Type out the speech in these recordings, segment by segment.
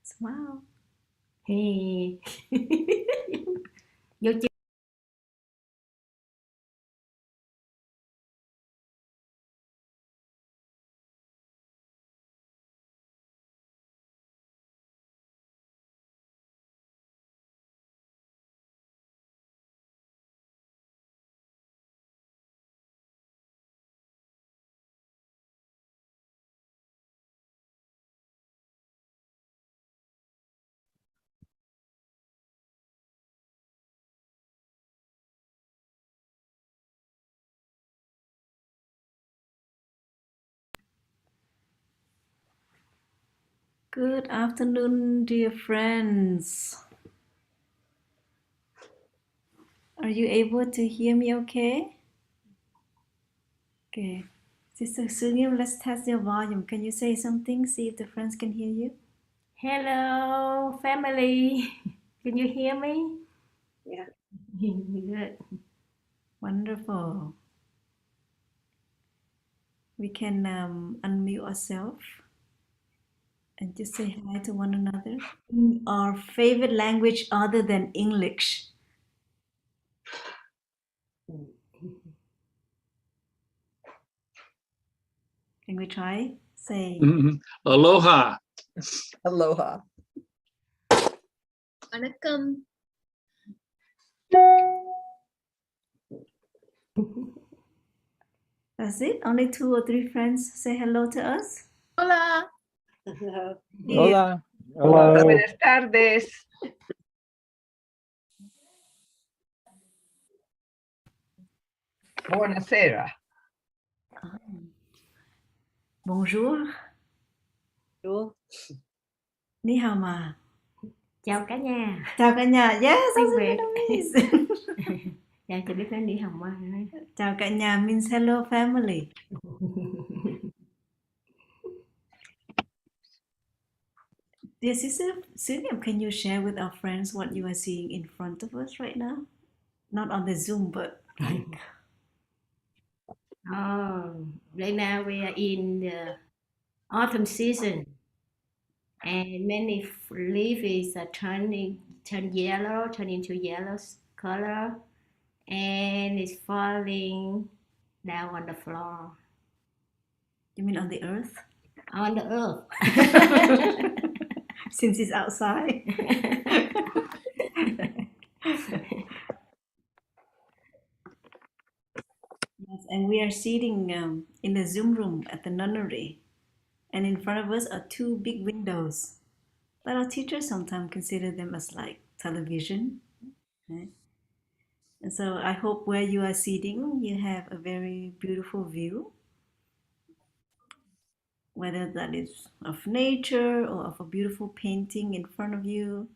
Smile. Hey. Vô chưa? Good afternoon, dear friends. Are you able to hear me okay? Okay. Sister Sungim, let's test your volume. Can you say something? See if the friends can hear you. Hello, family. Can you hear me? Yeah. Good. Wonderful. We can unmute ourselves and just say hi to one another in our favorite language other than English. Can we try? Say Aloha. Aloha. வணக்கம். that's it. Only 2 or 3 friends say hello to us. Hola. Hola. Buenas tardes. Buonasera. Bonjour. Bonjour. Ni hao ma. Chào cả nhà. Chào cả nhà. Yes, Tiếng that's Việt. Vietnamese. Dạ, chị biết nói đi hồng qua rồi. Chào cả nhà means hello family. Dear sister Suniam, can you share with our friends what you are seeing in front of us right now? Not on the Zoom, but like Right now we are in the autumn season and many leaves are turn into yellow color and it's falling down on the floor. you mean on the earth? On the earth. Since it's outside. Yes, and we are sitting in the Zoom room at the nunnery, and in front of us are 2 big windows. But our teachers sometimes consider them as like television. Right? And so I hope where you are sitting, you have a very beautiful view, whether that is of nature or of a beautiful painting in front of you,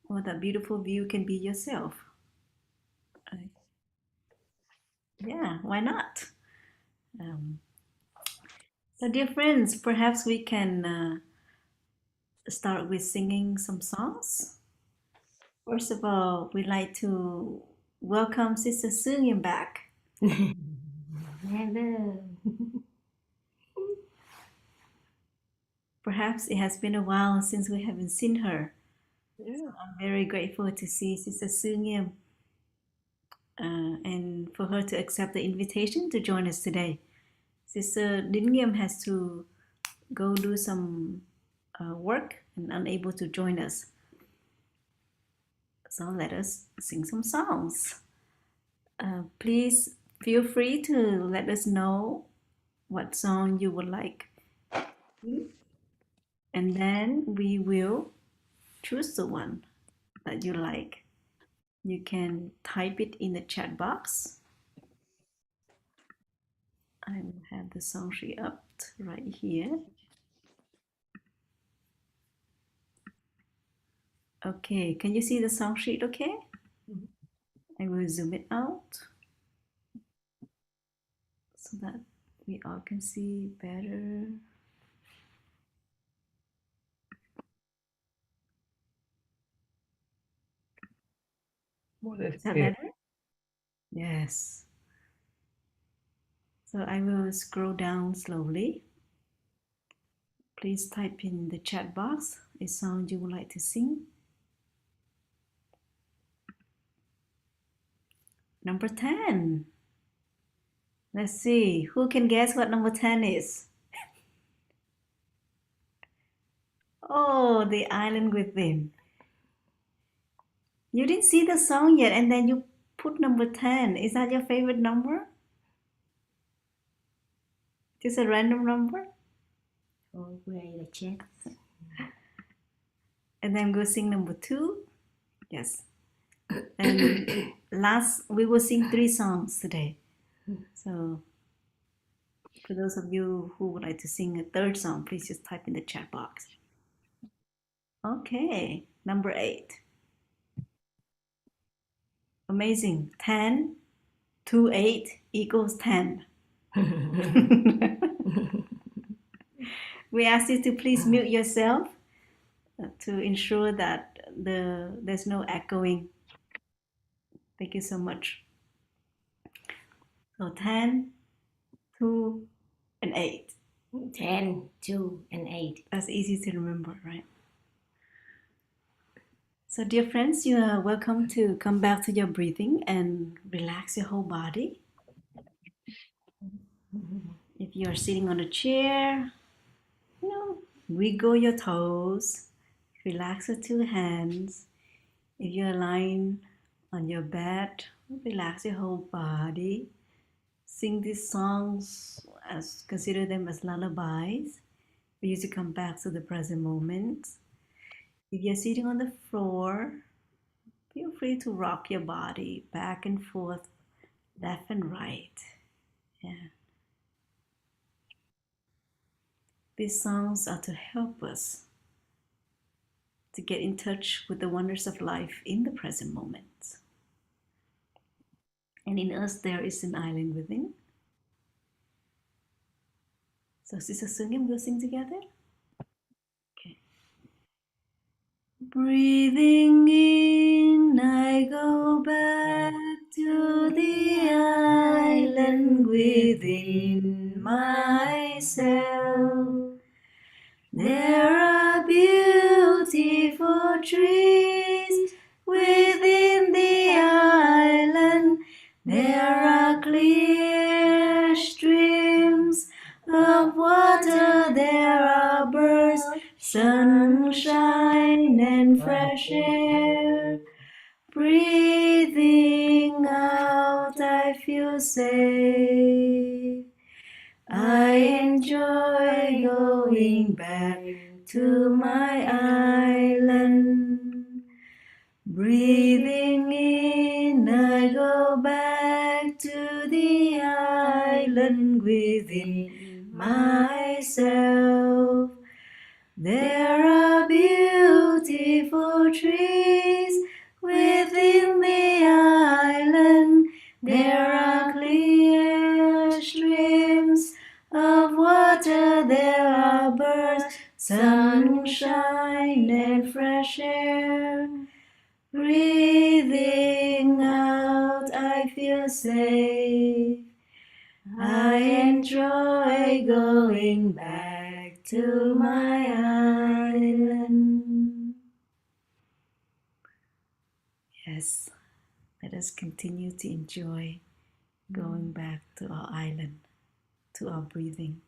or that beautiful view can be yourself. Right? Yeah, why not? So, dear friends, perhaps we can start with singing some songs. First of all, we'd like to welcome Sister Sungin back. Hello. Perhaps it has been a while since we haven't seen her. Yeah. So I'm very grateful to see Sister Sungin and for her to accept the invitation to join us today. Sister Dingam has to go do some work and unable to join us. So let us sing some songs. Please feel free to let us know what song you would like. And then we will choose the one that you like. You can type it in the chat box. I will have the song sheet up right here. Okay, can you see the song sheet okay? I will zoom it out so that we all can see better. Is that better? Yes. So I will scroll down slowly. Please type in the chat box a song you would like to sing? Number 10. Let's see. Who can guess what number 10 is? Oh, The Island Within. You didn't see the song yet and then you put number 10. Is that your favorite number? Just a random number? Oh, wait a check. And then we'll sing number 2. Yes. And we will sing 3 songs today. So for those of you who would like to sing a third song, please just type in the chat box. Okay, number 8. Amazing. 10 to 8 equals 10. We ask you to please mute yourself to ensure that there's no echoing. Thank you so much. So 10, 2, and 8. 10, 2, and 8. That's easy to remember, right? So dear friends, you are welcome to come back to your breathing and relax your whole body. If you are sitting on a chair, wiggle your toes, relax your 2 hands. If you're lying on your bed, relax your whole body. Sing these songs consider them as lullabies for you to come back to the present moment. If you're sitting on the floor, feel free to rock your body back and forth, left and right. Yeah. These songs are to help us to get in touch with the wonders of life in the present moment. And in us, there is an island within. So Sister Sungim, we'll sing together. Okay. Breathing in, I go back to the island within myself. There are beautiful trees within the island. There are clear streams of water. There are birds, sunshine, and fresh air. Breathing out, I feel safe. I enjoy going back to my island. Breathing in, I go back to the island within myself. There are beautiful trees within the island. There are clear streams of water. There are birds, sunshine, and fresh air. Breathing out, I feel safe. I enjoy going back to my island. Yes, let us continue to enjoy going back to our island, to our breathing.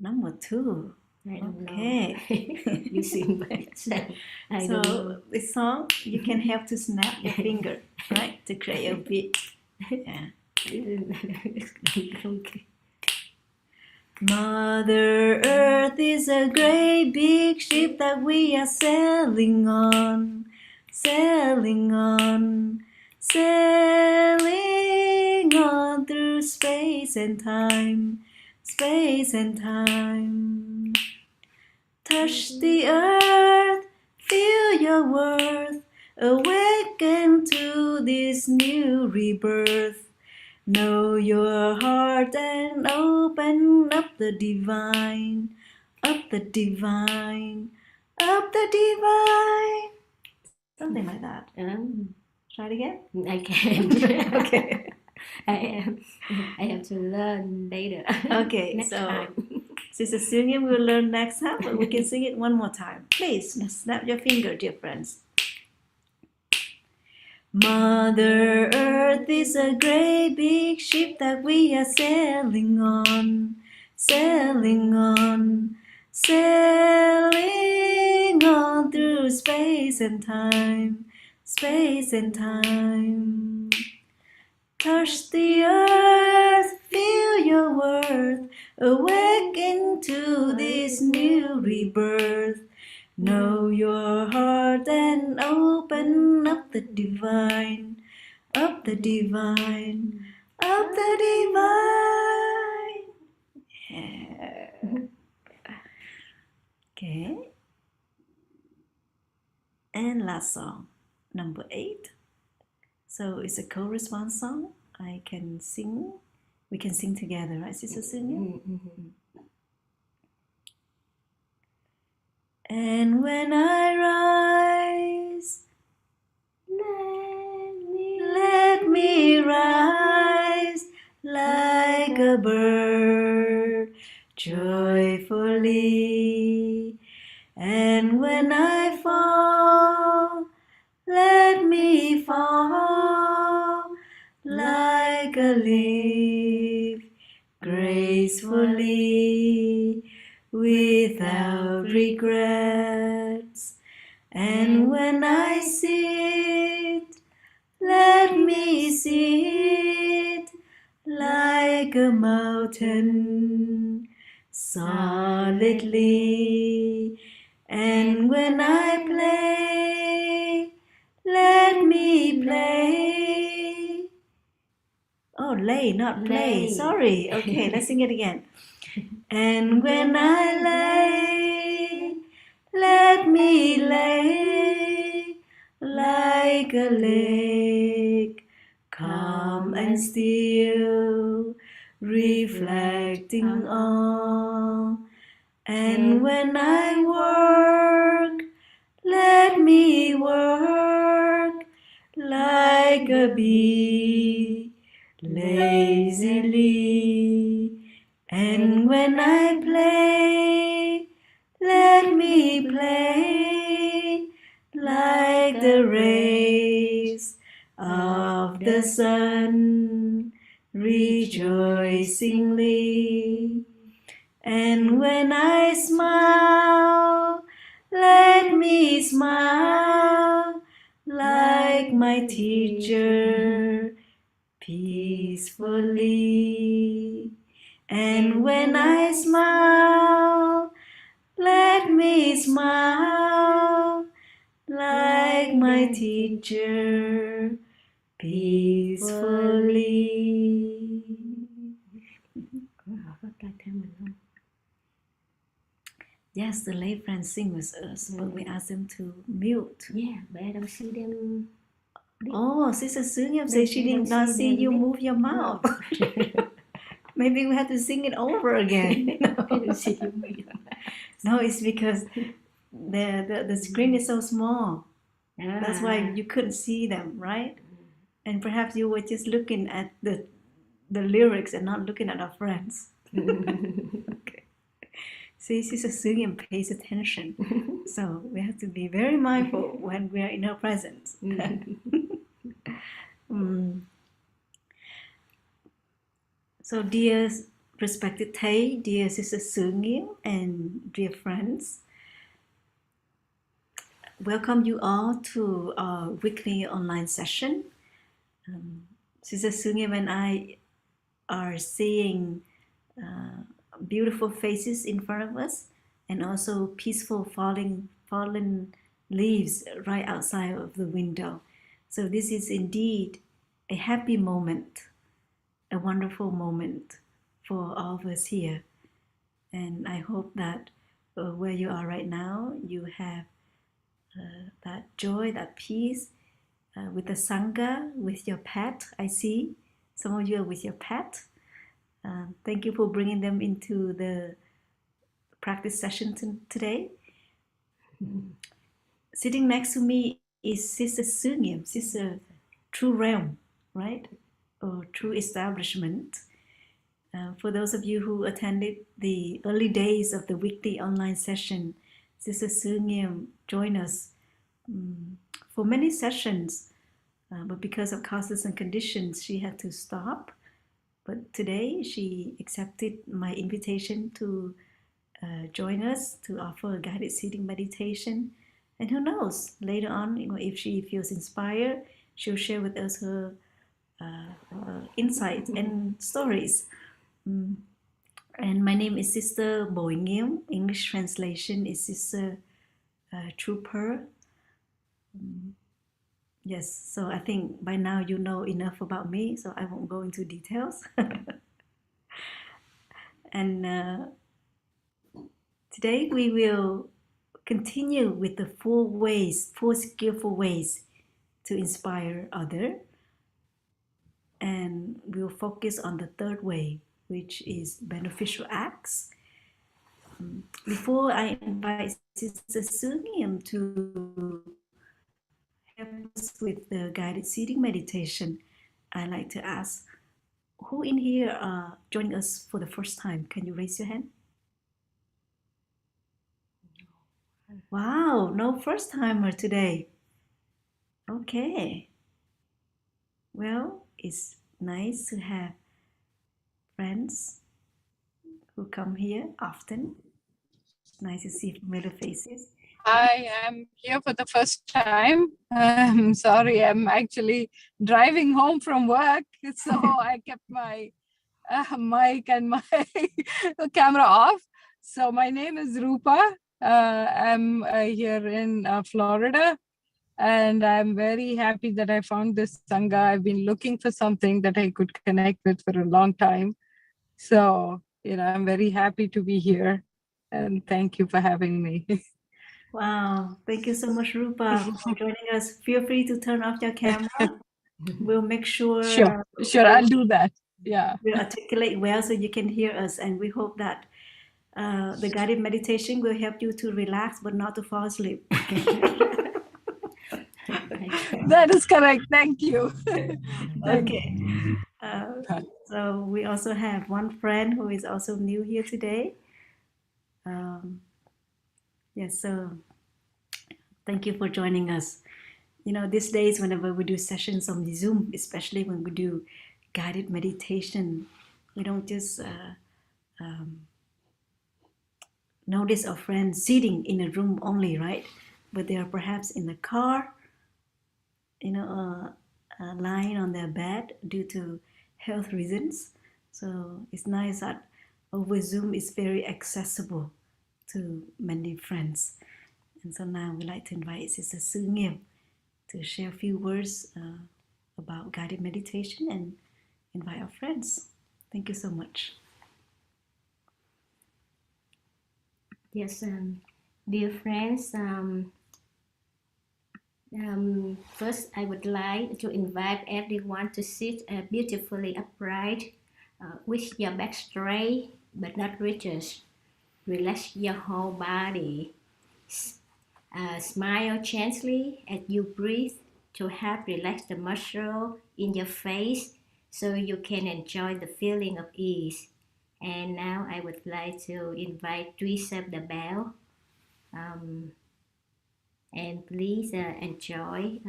Number 2. I don't Okay. know. You sing by yourself. I don't So know. this song, you can have to snap your finger, right, to create a beat. Yeah. Okay. Mother Earth is a great big ship that we are sailing on, sailing on, sailing on through space and time, space and time. Touch the earth, feel your worth, awaken to this new rebirth. Know your heart and open up the divine, up the divine, up the divine. Something like that. Try it again. I can't. Okay. I have to learn later. Okay, Next so time. Sister Sunyam will learn next time, but we can sing it one more time. Please snap your finger, dear friends. Mother Earth is a great big ship that we are sailing on, sailing on, sailing on through space and time, space and time. Touch the earth, feel your worth, awake into this new rebirth. Know your heart and open up the divine, up the divine, up the divine. Yeah. Okay. And last song, number 8. So it's a co-response song. I can sing. We can sing together, right, Sister Sunya? And when I rise, let me rise like a bird joyfully. And when I fall, let me fall like a leaf gracefully, without regrets. And when I sit, let me sit like a mountain solidly. And when I play, let me play. Oh, lay, not play. Lay. Sorry. Okay, let's sing it again. And when I lay, let me lay like a lake, calm and still, reflecting all. And when I work, let me work like a bee, lazily. And when I play, let me play like the rays of the sun, rejoicingly. And when I smile, let me smile like my teacher, peacefully. And when I smile, let me smile like my teacher, peacefully. Có ca theo mình không? Yes, the lay friends sing with us, but we ask them to mute. Yeah, but I don't see them. Oh, Sister Sunyam They said she don't did not see see them you lip. move your mouth. Maybe we have to sing it over again. I don't see them. No, it's because the screen is so small. That's why you couldn't see them, right? And perhaps you were just looking at the lyrics and not looking at our friends. Okay. See, Sister Sunyam pays attention. So we have to be very mindful when we are in her presence. So dear respected Thầy, dear Sister Sunyam, and dear friends, welcome you all to our weekly online session. Sister Sunyam and I are seeing beautiful faces in front of us, and also peaceful fallen leaves right outside of the window. So this is indeed a happy moment, a wonderful moment for all of us here. And I hope that where you are right now, you have that joy, that peace with the Sangha, with your pet. I see some of you are with your pet. Thank you for bringing them into the practice session today. Sitting next to me is Sister Sunyam, Sister True Realm, right? Or True Establishment. For those of you who attended the early days of the weekly online session, Sister Sư Nghiêm joined us for many sessions, but because of causes and conditions, she had to stop. But today she accepted my invitation to join us to offer a guided seating meditation. And who knows, later on, if she feels inspired, she'll share with us her insights and stories. And my name is Sister Bội Nghiêm. English translation is Sister Trooper. Yes, so I think by now you know enough about me, so I won't go into details. And today we will continue with the four skillful ways to inspire others. And we'll focus on the third way, which is beneficial acts. Before I invite Sister Sư Nghiêm to help us with the guided seating meditation, I'd like to ask, who in here are joining us for the first time? Can you raise your hand? Wow, no first timer today. Okay. Well, it's nice to have friends who come here often. It's nice to see familiar faces. I am here for the first time. I'm sorry, I'm actually driving home from work, so I kept my mic and my camera off. So my name is Rupa. I'm here in Florida, and I'm very happy that I found this Sangha. I've been looking for something that I could connect with for a long time. So, I'm very happy to be here, and thank you for having me. Wow, thank you so much, Rupa, for joining us. Feel free to turn off your camera. We'll make sure Sure, I'll do that. Yeah. we'll articulate well so you can hear us, and we hope that the guided meditation will help you to relax but not to fall asleep. That is correct. Thank you. Okay. So we also have one friend who is also new here today. Yes, so thank you for joining us. These days, whenever we do sessions on the Zoom, especially when we do guided meditation, we don't just notice our friends sitting in a room only, right? But they are perhaps in the car, lying on their bed due to health reasons. So it's nice that over Zoom is very accessible to many friends. And so now we'd like to invite Sister Sư Nghiêm to share a few words about guided meditation and invite our friends. Thank you so much. Yes, dear friends, first I would like to invite everyone to sit beautifully upright with your back straight but not rigid. Relax your whole body. Smile gently as you breathe to help relax the muscle in your face so you can enjoy the feeling of ease. And now I would like to invite Tricep the bell. And please enjoy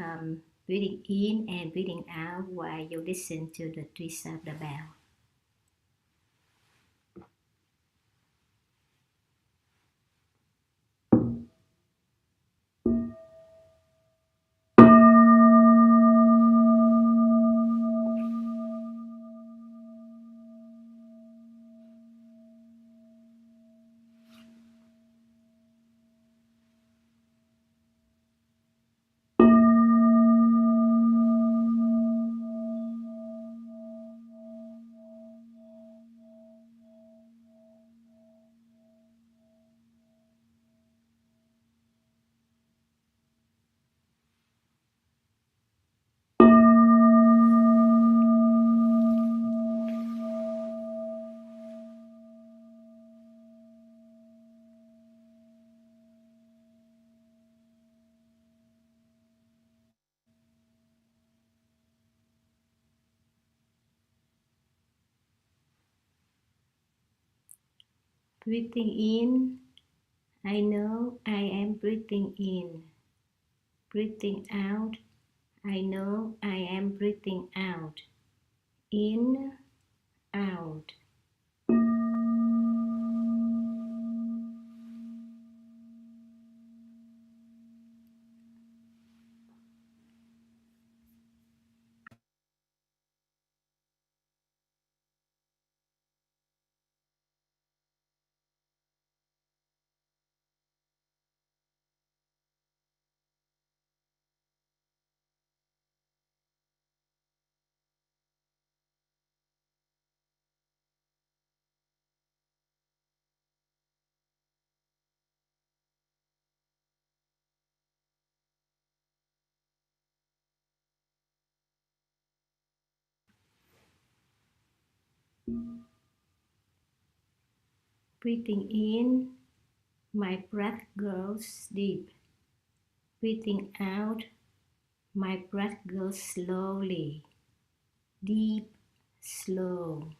breathing in and breathing out while you listen to the Tricep the bell. Breathing in, I know I am breathing in. Breathing out, I know I am breathing out. In, out. Breathing in, my breath goes deep. Breathing out, my breath goes slowly, deep, slow.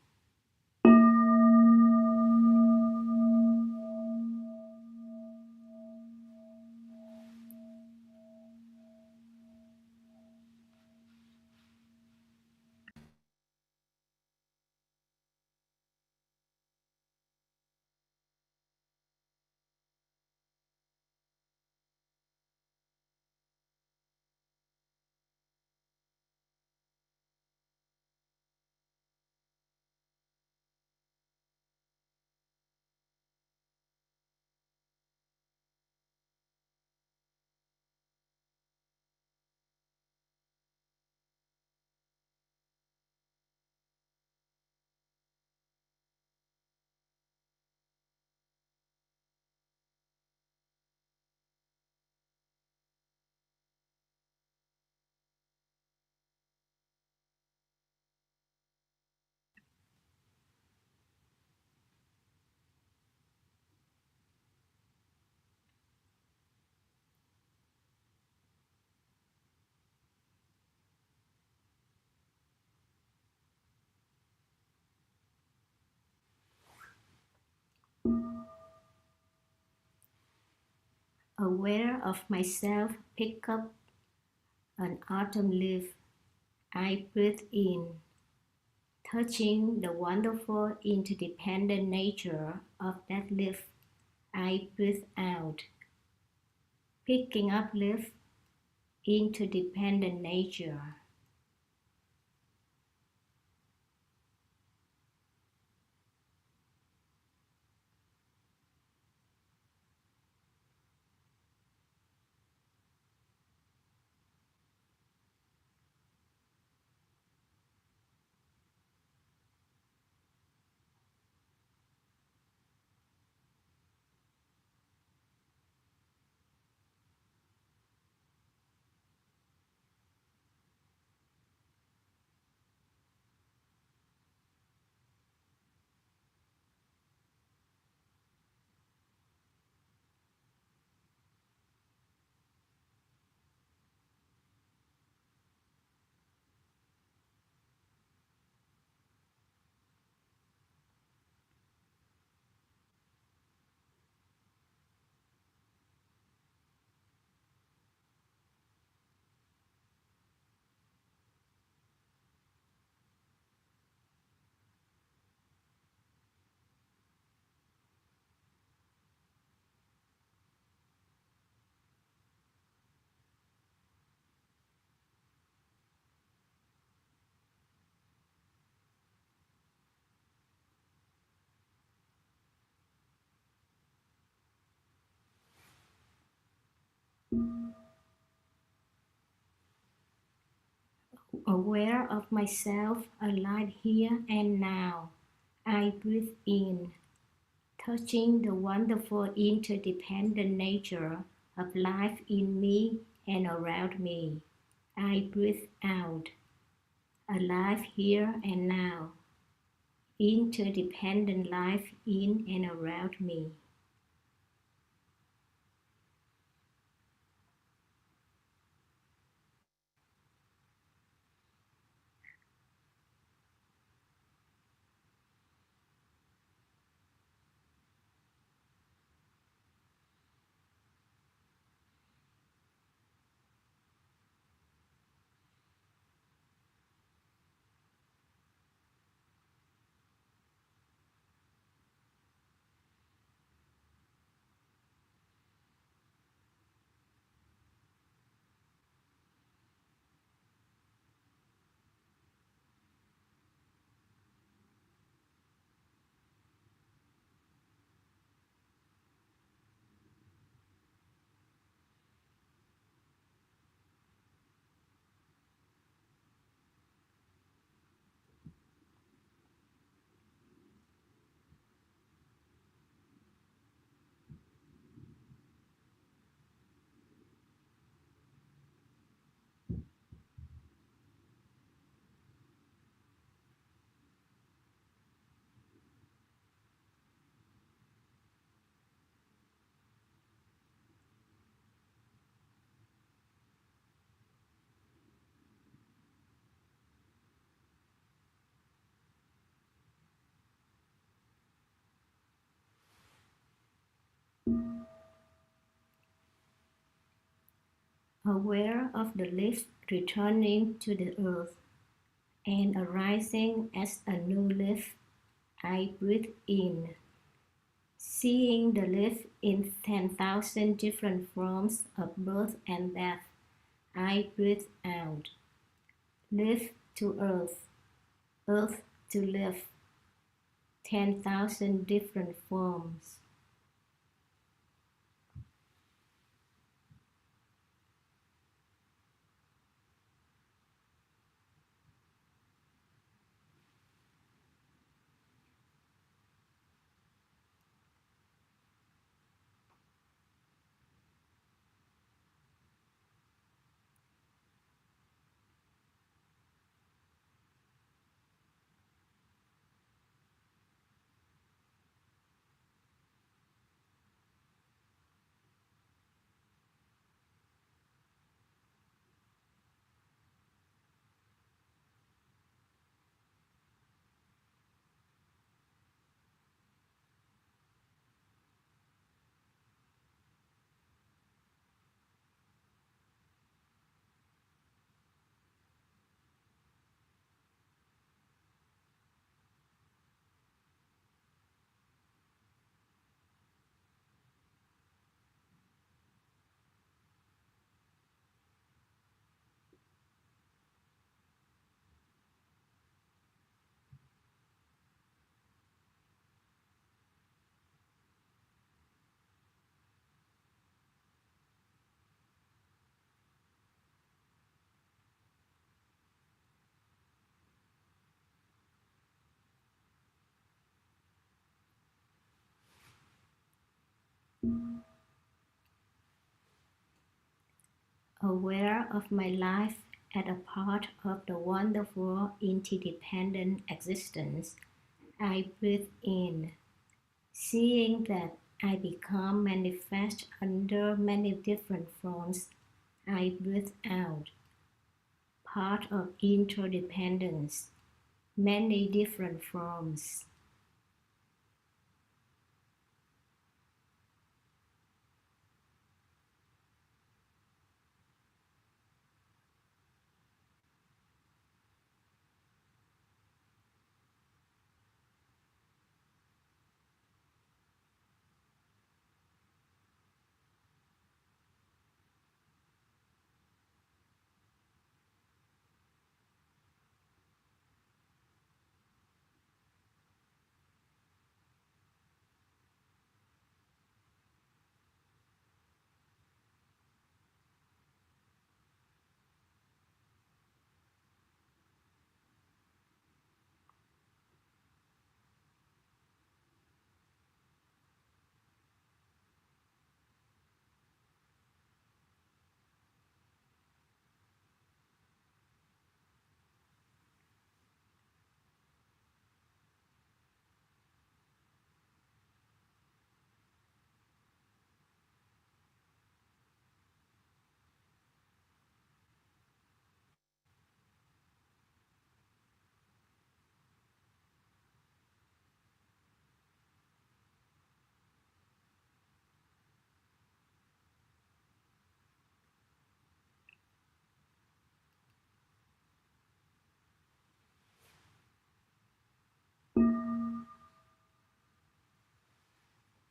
Aware of myself, pick up an autumn leaf. I breathe in, touching the wonderful interdependent nature of that leaf. I breathe out, picking up leaf, interdependent nature. Aware of myself, alive here and now. I breathe in, touching the wonderful interdependent nature of life in me and around me. I breathe out, alive here and now. Interdependent life in and around me. aware of the lift returning to the earth and arising as a new lift, I breathe in, seeing the lift in 10,000 different forms of birth and death. I breathe out, lift to earth to lift, 10,000 different forms. Aware of my life as a part of the wonderful interdependent existence, I breathe in, seeing that I become manifest under many different forms. I breathe out, part of interdependence, many different forms.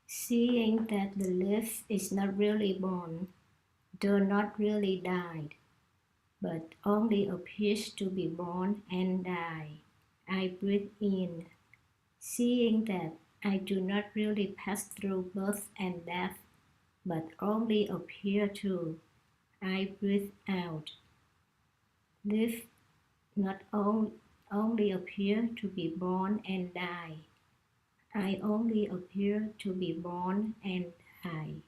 Seeing that the life is not really born, though not really died, but only appears to be born and die. I breathe in, seeing that I do not really pass through birth and death, but only appear to. I breathe out, live, not only appear to be born and die. I only appear to be born and die.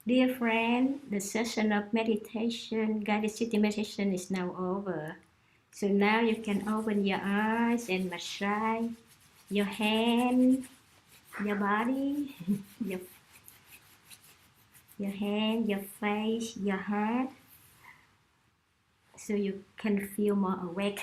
Dear friend, the session of meditation, guided city meditation is now over. So now you can open your eyes and massage your hand, your body, your, your hand, your face, your heart, so you can feel more awake.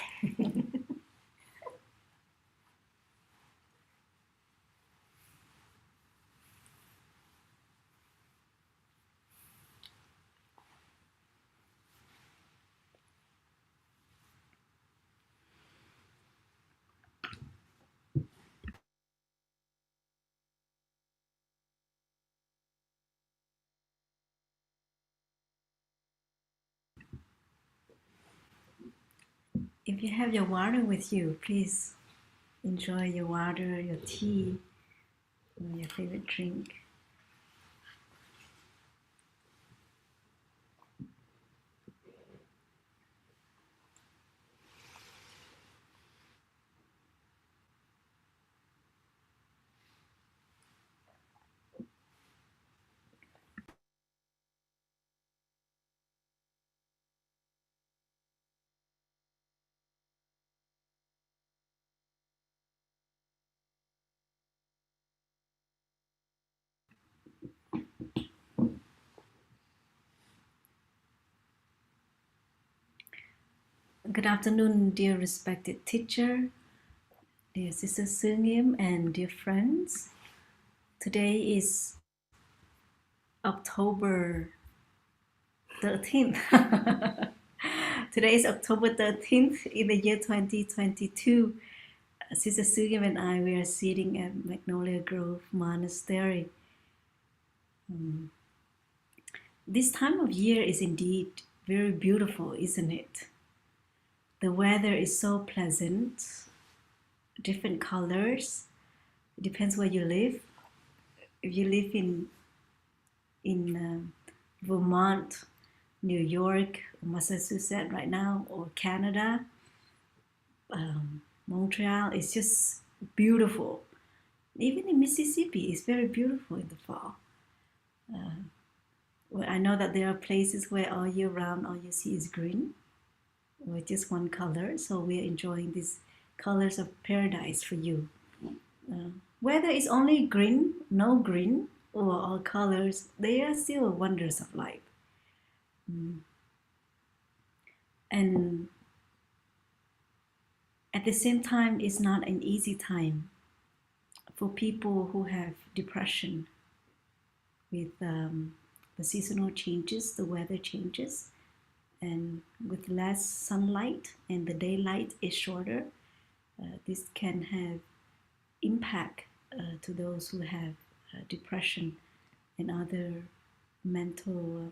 If you have your water with you, please enjoy your water, your tea, or your favorite drink. Good afternoon, dear respected teacher, dear Sister Sungim, and dear friends. Today is October 13th. Today is October 13th in the year 2022. Sister Sungim and I, we are sitting at Magnolia Grove Monastery. This time of year is indeed very beautiful, isn't it? The weather is so pleasant, different colors. It depends where you live. If you live in Vermont, New York, Massachusetts right now, or Canada, Montreal, it's just beautiful. Even in Mississippi, it's very beautiful in the fall. Well, I know that there are places where all year round all you see is green, or just one color. So we're enjoying these colors of paradise for you. Whether it's only green, no green, or all colors, they are still wonders of life. And at the same time, it's not an easy time for people who have depression with the seasonal changes, the weather changes, and with less sunlight and the daylight is shorter. This can have impact to those who have depression and other mental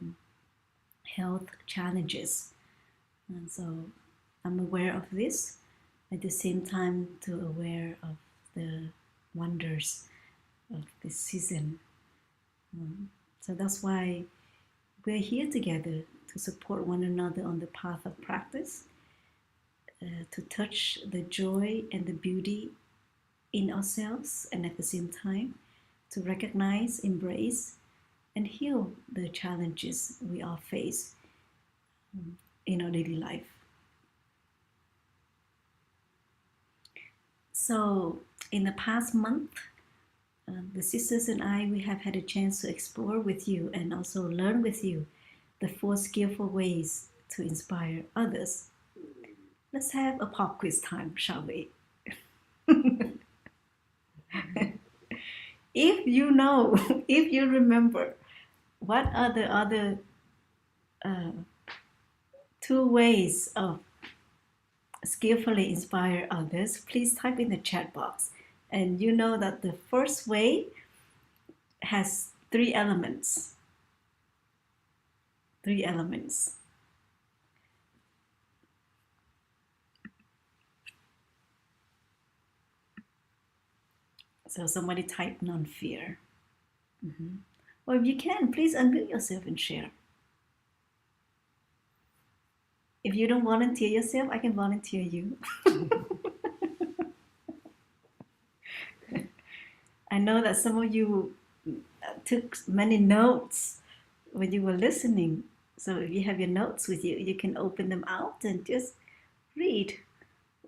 health challenges. And so I'm aware of this, at the same time to aware of the wonders of this season. So that's why we're here together to support one another on the path of practice, to touch the joy and the beauty in ourselves, and at the same time to recognize, embrace, and heal the challenges we all face in our daily life. So in the past month, the sisters and I, we have had a chance to explore with you and also learn with you the 4 skillful ways to inspire others. Let's have a pop quiz time, shall we? If you know, if you remember, what are the other 2 ways of skillfully inspire others, please type in the chat box. And you know that the first way has 3 elements. Three elements. So somebody type non-fear. Or if you can, please unmute yourself and share. If you don't volunteer yourself, I can volunteer you. I know that some of you took many notes when you were listening. So if you have your notes with you, you can open them out and just read.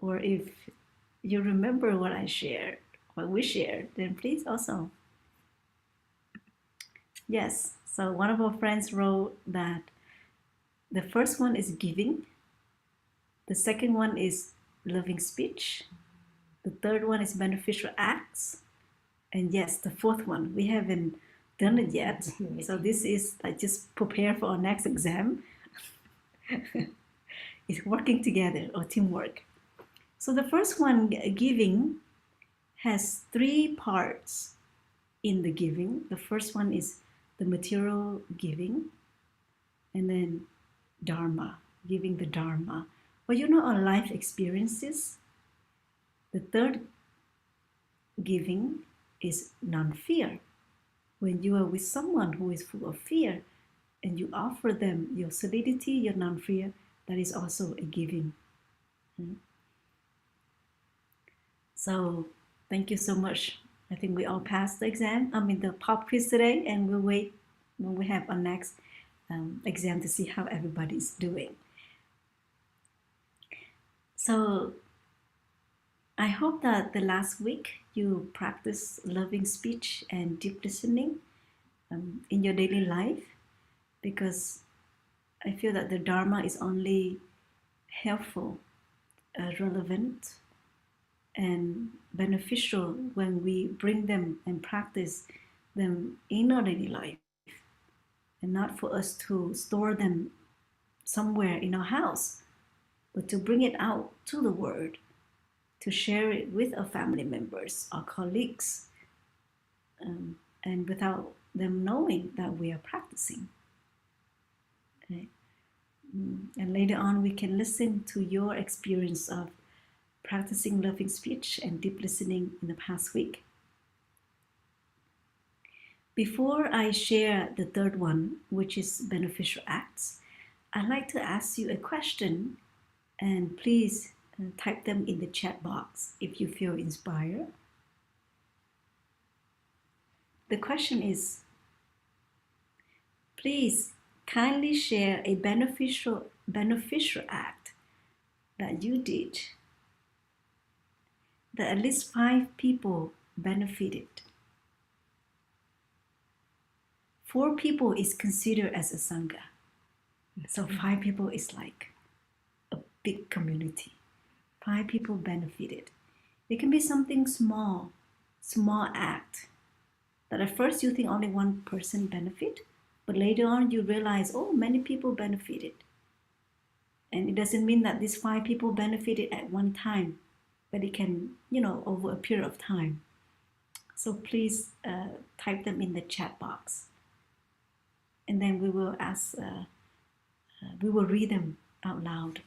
Or if you remember what I shared, what we shared, then please also. Yes, so one of our friends wrote that the first one is giving, the second one is loving speech, the third one is beneficial acts, and yes, the fourth one, we haven't done it yet. So this is like just prepare for our next exam. It's working together or teamwork. So the first one, giving, has three parts in the giving. The first one is the material giving, and then Dharma, giving the Dharma. Well, you know, our life experiences. The third giving is non-fear. When you are with someone who is full of fear and you offer them your solidity, your non-fear, that is also a giving. So thank you so much. I think we all passed the exam. The pop quiz today, and we'll wait when we have our next exam to see how everybody's doing. So I hope that the last week you practice loving speech and deep listening in your daily life, because I feel that the Dharma is only helpful, relevant, and beneficial when we bring them and practice them in our daily life, and not for us to store them somewhere in our house, but to bring it out to the world, to share it with our family members, our colleagues, and without them knowing that we are practicing. Okay? And later on, we can listen to your experience of practicing loving speech and deep listening in the past week. Before I share the third one, which is beneficial acts, I'd like to ask you a question, and please type them in the chat box if you feel inspired. The question is, please kindly share a beneficial act that you did that at least 5 people benefited. 4 people is considered as a sangha. So 5 people is like a big community. 5 people benefited. It can be something small act that at first you think only one person benefit, but later on you realize, oh, many people benefited. And it doesn't mean that these 5 people benefited at one time, but it can, over a period of time. So please type them in the chat box. And then we will we will read them out loud.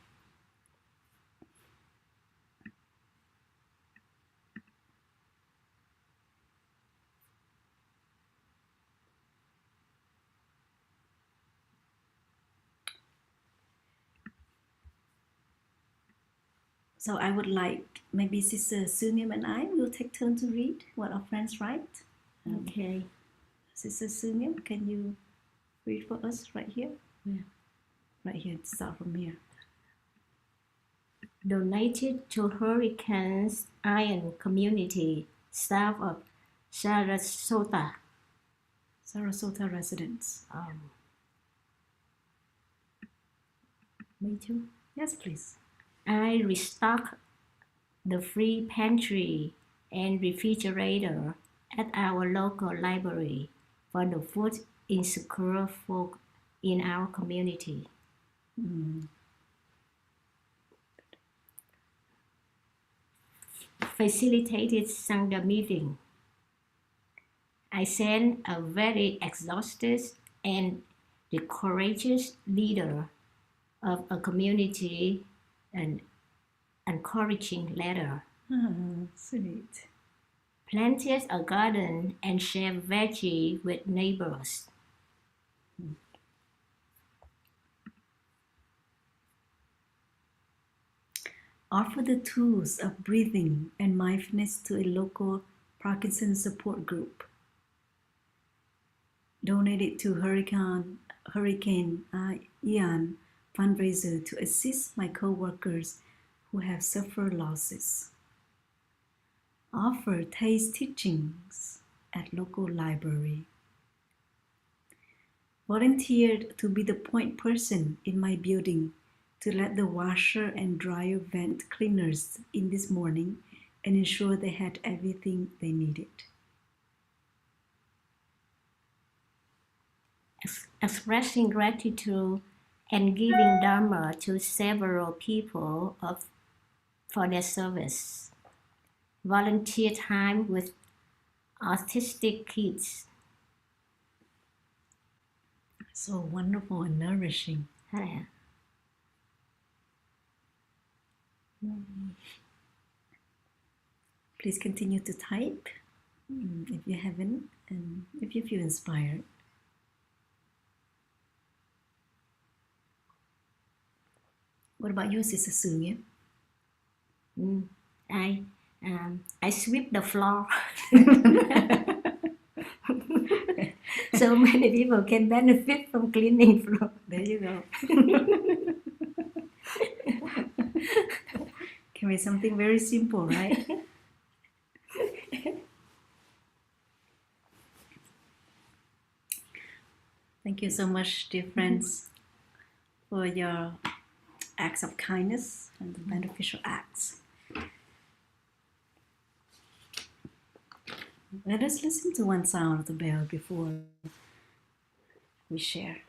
So I would like maybe Sister Sunyam and I will take turn to read what our friends write. Okay. Sister Sunyam, can you read for us right here? Yeah. Right here, start from here. Donated to Hurricanes Iron Community, staff of Sarasota residents. Me too. Yes, please. I restock the free pantry and refrigerator at our local library for the food insecure folk in our community. Facilitated Sangha meeting. I sent a very exhausted and the courageous leader of a community and encouraging leader. Sweet. Planted a garden and shared veggie with neighbors. Offer the tools of breathing and mindfulness to a local Parkinson support group. Donate it to Hurricane Ian fundraiser to assist my co-workers who have suffered losses. Offer taste teachings at local library. Volunteered to be the point person in my building to let the washer and dryer vent cleaners in this morning and ensure they had everything they needed. Expressing gratitude and giving Dharma to several people for their service. Volunteer time with autistic kids. So wonderful and nourishing. Please continue to type if you haven't and if you feel inspired. What about you, Sister Sunya? I sweep the floor. So many people can benefit from cleaning floor. There you go. Can be something very simple, right? Thank you so much, dear friends, for your acts of kindness and the beneficial acts. Let us listen to one sound of the bell before we share.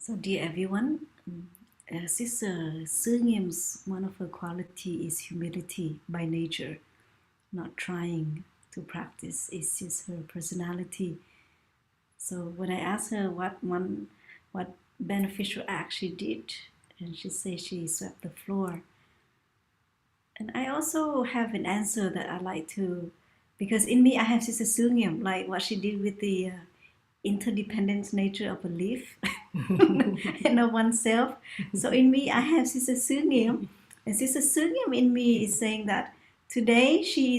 So, dear everyone, Sister Sungim's one of her quality is humility by nature, not trying to practice. It's just her personality. So when I asked her what beneficial act she did, and she said she swept the floor. And I also have an answer that I like to, because in me I have Sister Sungim, like what she did with the interdependent nature of a leaf and of oneself. So in me, I have Sister Sungim, and Sister Sungim in me is saying that today she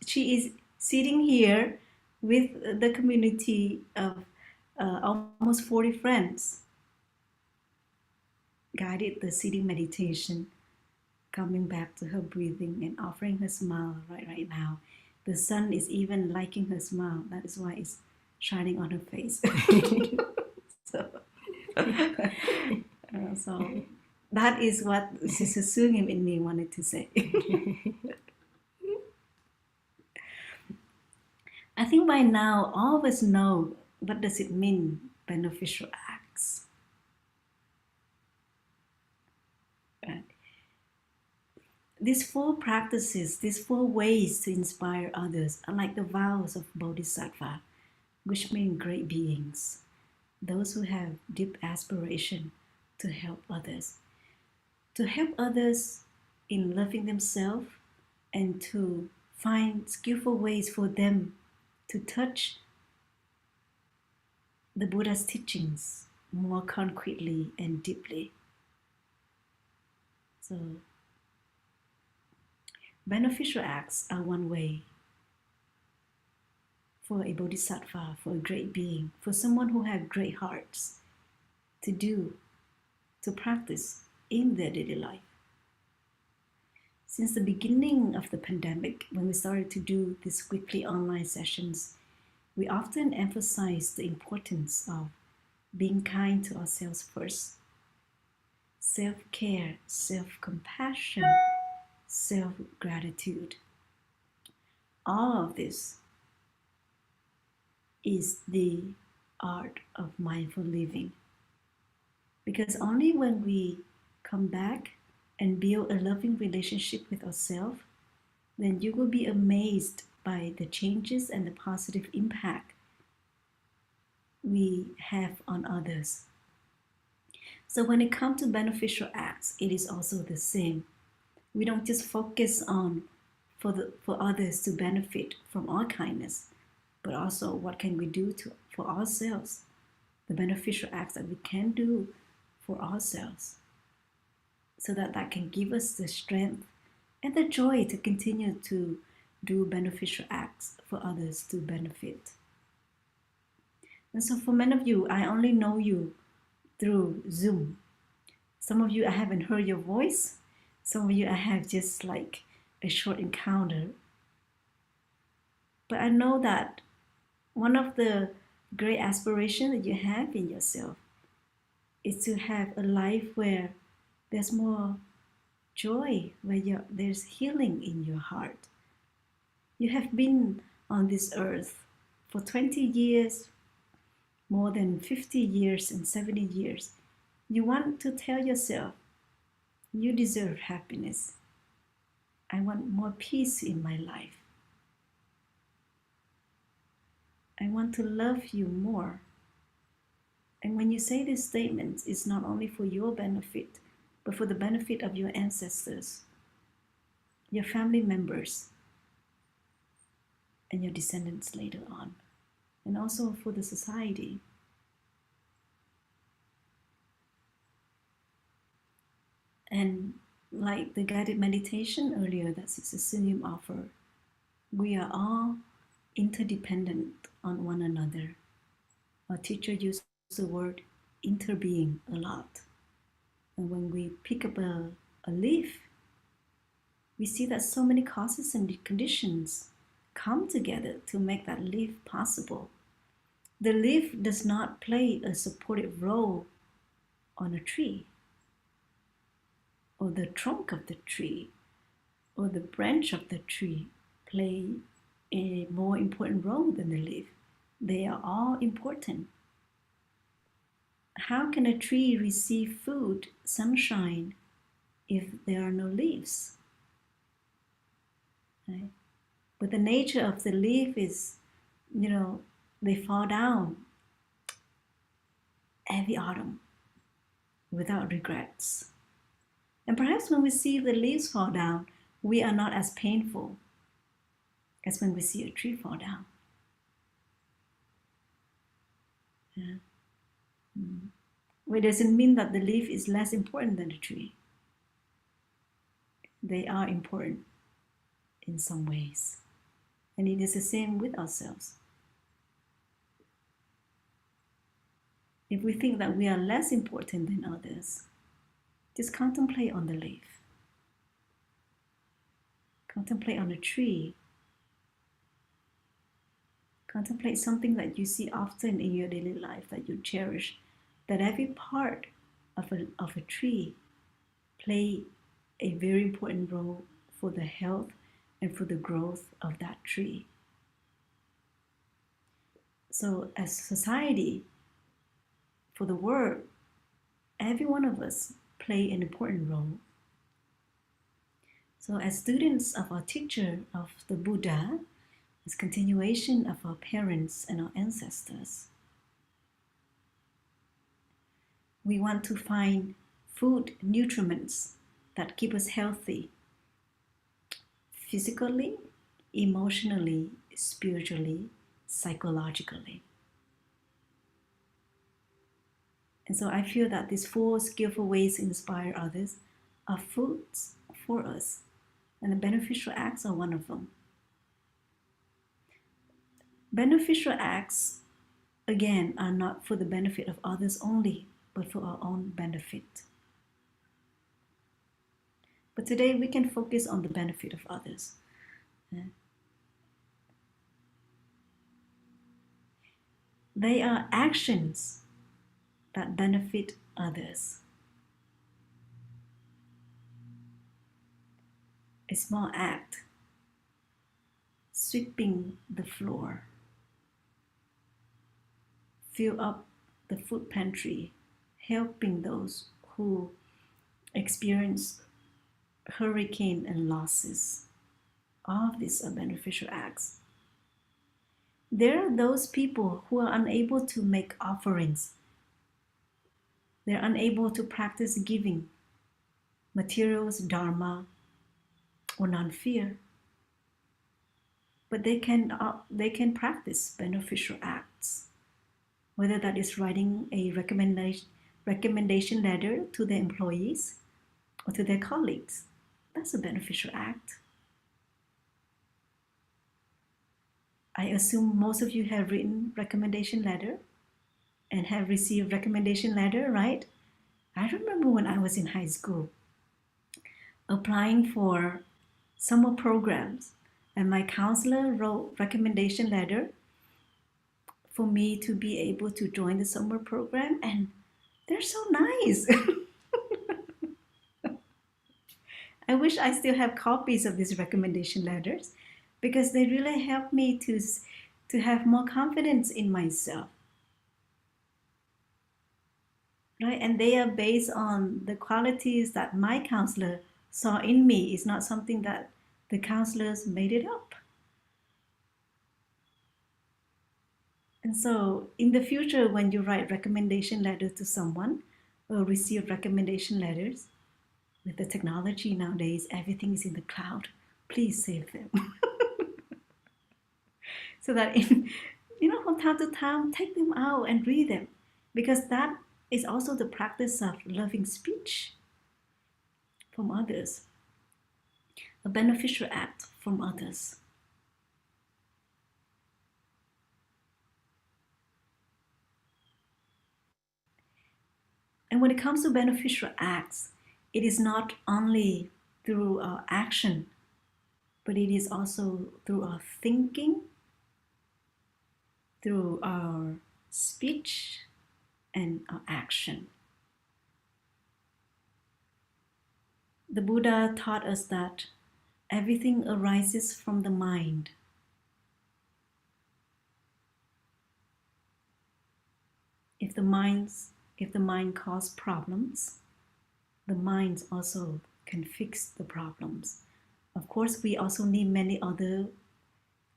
is sitting here with the community of almost 40 friends, guided the sitting meditation, coming back to her breathing and offering her smile right now. The sun is even liking her smile. That is why it's shining on her face. So that is what Sister Sungim in me wanted to say. I think by now all of us know what does it mean, beneficial acts. Right. These 4 practices, these 4 ways to inspire others are like the vows of Bodhisattva, which mean great beings, those who have deep aspiration to help others in loving themselves and to find skillful ways for them to touch the Buddha's teachings more concretely and deeply. So, beneficial acts are one way for a bodhisattva, for a great being, for someone who has great hearts to do, to practice in their daily life. Since the beginning of the pandemic, when we started to do these weekly online sessions, we often emphasize the importance of being kind to ourselves first, self-care, self-compassion, self-gratitude. All of this is the art of mindful living. Because only when we come back and build a loving relationship with ourselves, then you will be amazed by the changes and the positive impact we have on others. So when it comes to beneficial acts, it is also the same. We don't just focus on for others to benefit from our kindness, but also what can we do for ourselves, the beneficial acts that we can do for ourselves, so that can give us the strength and the joy to continue to do beneficial acts for others to benefit. And so for many of you, I only know you through Zoom. Some of you, I haven't heard your voice. Some of you, I have just like a short encounter. But I know that one of the great aspirations that you have in yourself is to have a life where there's more joy, where there's healing in your heart. You have been on this earth for 20 years, more than 50 years and 70 years. You want to tell yourself, you deserve happiness. I want more peace in my life. I want to love you more. And when you say these statements, it's not only for your benefit, but for the benefit of your ancestors, your family members, and your descendants later on, and also for the society. And like the guided meditation earlier that Sister Sunim offered, we are all interdependent on one another. Our teacher used the word interbeing a lot. And when we pick up a leaf, we see that so many causes and conditions come together to make that leaf possible. The leaf does not play a supportive role on a tree, or the trunk of the tree, or the branch of the tree play a more important role than the leaf. They are all important. How can a tree receive food, sunshine, if there are no leaves? Right? But the nature of the leaf is, they fall down every autumn without regrets. And perhaps when we see the leaves fall down, we are not as painful as when we see a tree fall down. Yeah. Well, it doesn't mean that the leaf is less important than the tree. They are important in some ways. And it is the same with ourselves. If we think that we are less important than others, just contemplate on the leaf. Contemplate on a tree. Contemplate something that you see often in your daily life that you cherish, that every part of a tree play a very important role for the health and for the growth of that tree. So as society, for the world, every one of us play an important role. So as students of our teacher, of the Buddha, as continuation of our parents and our ancestors, we want to find food nutriments that keep us healthy, physically, emotionally, spiritually, psychologically. And so I feel that these 4 skillful ways to inspire others are foods for us, and the beneficial acts are one of them. Beneficial acts, again, are not for the benefit of others only, but for our own benefit. But today we can focus on the benefit of others. They are actions that benefit others. A small act, sweeping the floor, fill up the food pantry, helping those who experience hurricane and losses. All of these are beneficial acts. There are those people who are unable to make offerings. They're unable to practice giving, materials, dharma, or non-fear. But they can practice beneficial acts, whether that is writing a recommendation letter to their employees or to their colleagues. That's a beneficial act. I assume most of you have written recommendation letter and have received recommendation letter, right? I remember when I was in high school applying for summer programs, and my counselor wrote recommendation letter for me to be able to join the summer program, and they're so nice. I wish I still have copies of these recommendation letters because they really helped me to have more confidence in myself. Right? And they are based on the qualities that my counselor saw in me. It's not something that the counselors made it up. And so in the future, when you write recommendation letters to someone or receive recommendation letters, with the technology nowadays, everything is in the cloud. Please save them. So that from time to time, take them out and read them, because that is also the practice of loving speech from others, a beneficial act from others. And when it comes to beneficial acts, it is not only through our action, but it is also through our thinking, through our speech, and our action. The Buddha taught us that everything arises from the mind. If the mind causes problems, the mind also can fix the problems. Of course, we also need many other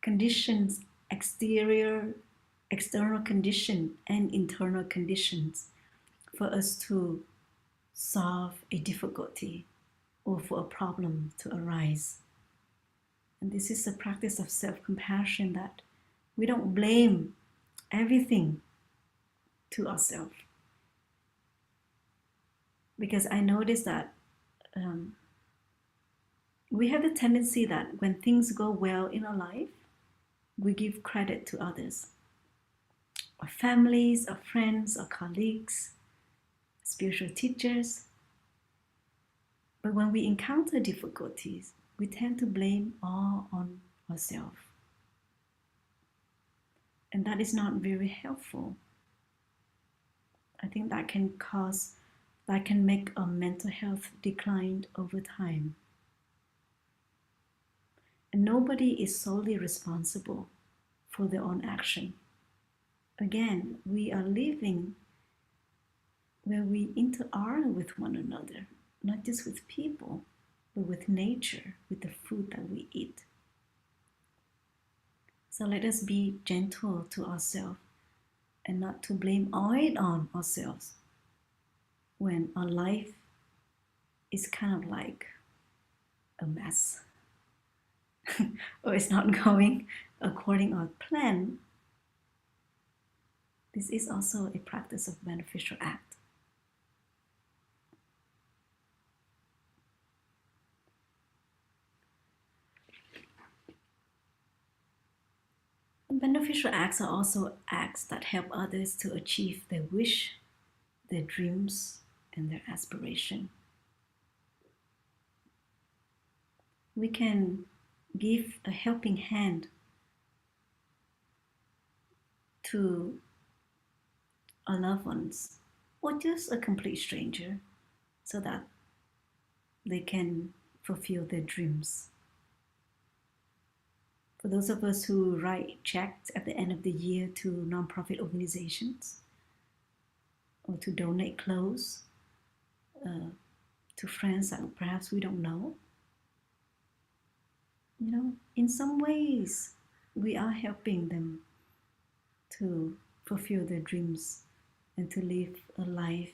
conditions, external condition and internal conditions for us to solve a difficulty or for a problem to arise. And this is a practice of self-compassion, that we don't blame everything to ourselves. Because I noticed that we have the tendency that when things go well in our life, we give credit to others, our families, our friends, our colleagues, spiritual teachers. But when we encounter difficulties, we tend to blame all on ourselves. And that is not very helpful. I think that can make our mental health decline over time. And nobody is solely responsible for their own action. Again, we are living where we interact with one another, not just with people, but with nature, with the food that we eat. So let us be gentle to ourselves and not to blame all it on ourselves when our life is kind of like a mess or it's not going according to our plan. This is also a practice of beneficial act. Beneficial acts are also acts that help others to achieve their wish, their dreams, and their aspiration. We can give a helping hand to our loved ones or just a complete stranger, so that they can fulfill their dreams. For those of us who write checks at the end of the year to nonprofit organizations, or to donate clothes to friends that perhaps we don't know, in some ways we are helping them to fulfill their dreams and to live a life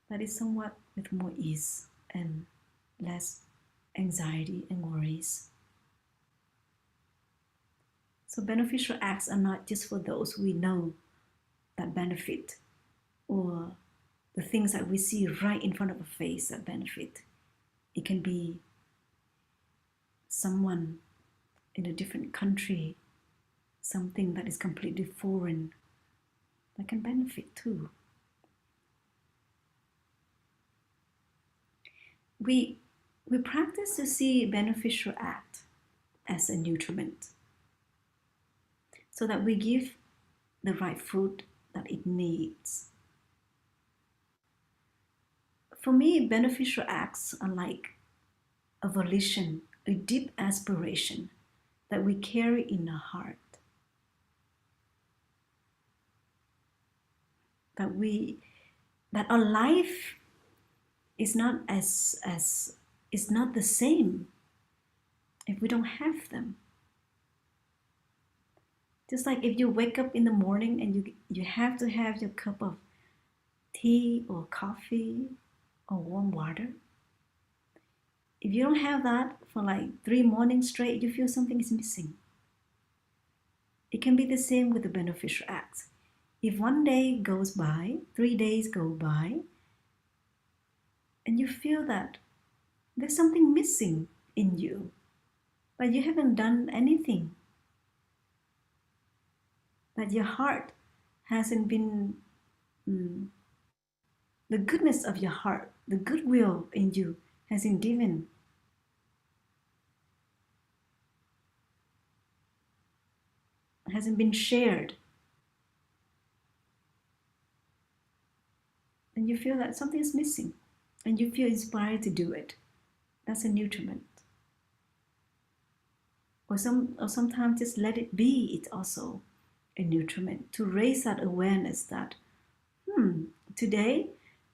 that is somewhat with more ease and less anxiety and worries. So beneficial acts are not just for those we know that benefit, or the things that we see right in front of our face that benefit. It can be someone in a different country, something that is completely foreign, that can benefit too. We practice to see beneficial act as a nutriment, so that we give the right food that it needs. For me, beneficial acts are like a volition, a deep aspiration that we carry in our heart. That our life is not is not the same if we don't have them. Just like if you wake up in the morning and you have to have your cup of tea or coffee or warm water. If you don't have that for like 3 mornings straight, you feel something is missing. It can be the same with the beneficial acts. If one day goes by, 3 days go by, and you feel that there's something missing in you, but you haven't done anything, that your heart hasn't been, the goodness of your heart, the goodwill in you hasn't given, hasn't been shared, and you feel that something is missing, and you feel inspired to do it. That's a nutriment. Or sometimes just let it be. It's also a nutriment to raise that awareness that, today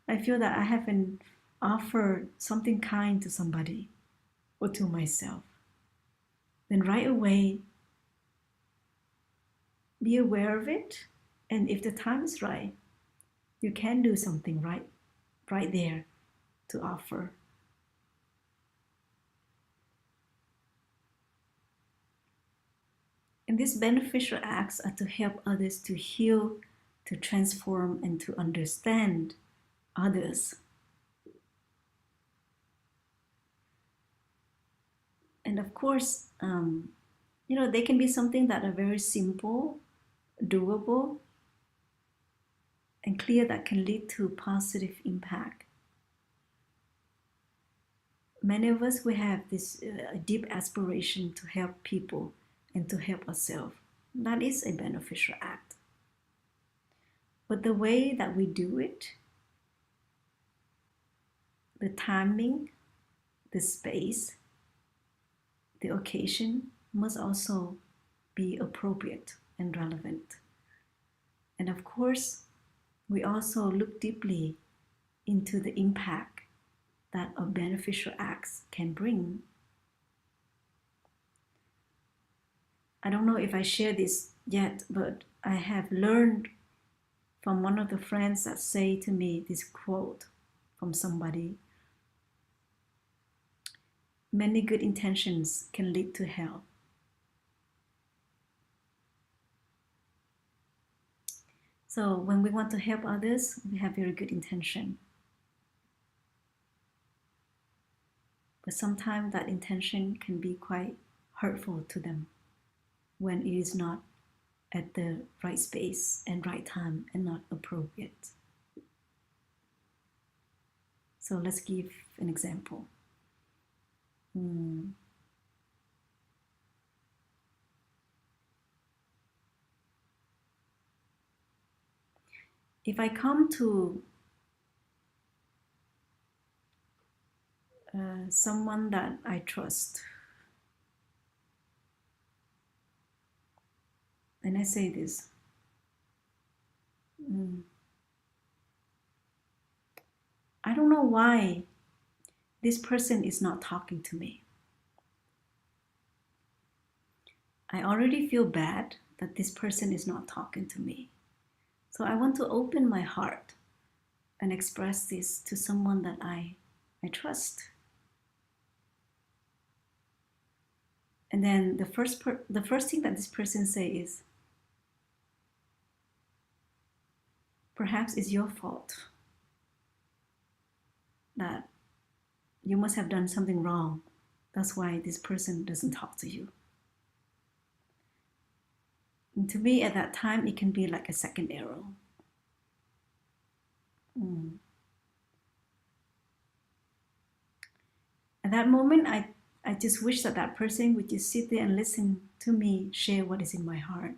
I feel that I haven't offered something kind to somebody or to myself. Then right away, be aware of it, and if the time is right, you can do something right there to offer. And these beneficial acts are to help others to heal, to transform, and to understand others. And of course, they can be something that are very simple, doable, and clear, that can lead to positive impact. Many of us, we have this deep aspiration to help people and to help ourselves. That is a beneficial act. But the way that we do it, the timing, the space, the occasion must also be appropriate and relevant. And of course, we also look deeply into the impact that our beneficial acts can bring. I don't know if I share this yet, but I have learned from one of the friends that say to me this quote from somebody: many good intentions can lead to hell. So when we want to help others, we have very good intention. But sometimes that intention can be quite hurtful to them when it is not at the right space and right time and not appropriate. So let's give an example. If I come to someone that I trust. And I say this. I don't know why this person is not talking to me. I already feel bad that this person is not talking to me. So I want to open my heart and express this to someone that I trust. And then the first thing that this person say is, perhaps it's your fault, that you must have done something wrong. That's why this person doesn't talk to you. And to me, at that time, it can be like a second arrow. At that moment, I just wish that that person would just sit there and listen to me share what is in my heart.